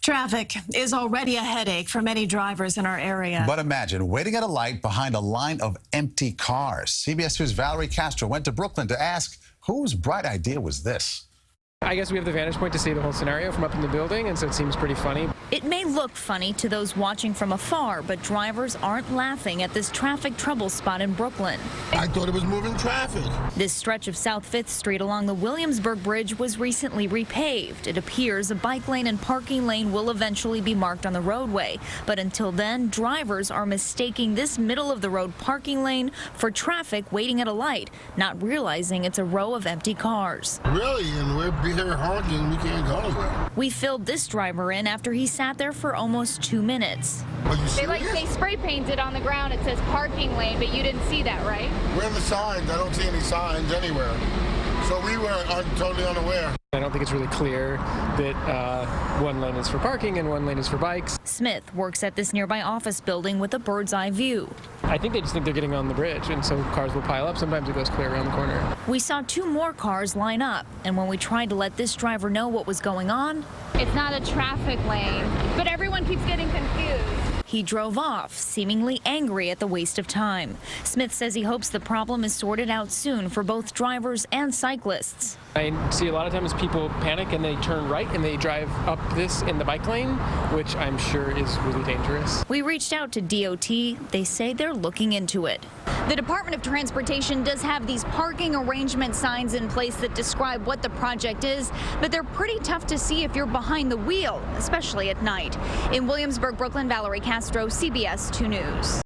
Traffic is already a headache for many drivers in our area. But imagine waiting at a light behind a line of empty cars. CBS 2's Valerie Castro went to Brooklyn to ask whose bright idea was this. I guess we have the vantage point to see the whole scenario from up in the building, and so it seems pretty funny. It may look funny to those watching from afar, but drivers aren't laughing at this traffic trouble spot in Brooklyn. I thought it was moving traffic. This stretch of South 5th Street along the Williamsburg Bridge was recently repaved. It appears a bike lane and parking lane will eventually be marked on the roadway. But until then, drivers are mistaking this middle-of-the-road parking lane for traffic waiting at a light, not realizing it's a row of empty cars. Really? And we're here honking. We can't go anywhere. We filled this driver in after he sat there for almost 2 minutes. They spray painted on the ground. It says parking lane, but you didn't see that, right? Where are the signs? I don't see any signs anywhere. So we were totally unaware. I don't think it's really clear that one lane is for parking and one lane is for bikes. Smith works at this nearby office building with a bird's eye view. I think they just think they're getting on the bridge, and so cars will pile up. Sometimes it goes clear around the corner. We saw 2 more cars line up, and when we tried to let this driver know what was going on, it's not a traffic lane, but everyone keeps getting confused. He drove off, seemingly angry at the waste of time. Smith says he hopes the problem is sorted out soon for both drivers and cyclists. I see a lot of times people panic and they turn right and they drive up this in the bike lane, which I'm sure is really dangerous. We reached out to DOT. They say they're looking into it. The Department of Transportation does have these parking arrangement signs in place that describe what the project is, but they're pretty tough to see if you're behind the wheel, especially at night. In Williamsburg, Brooklyn, Valerie Castro, CBS 2 News.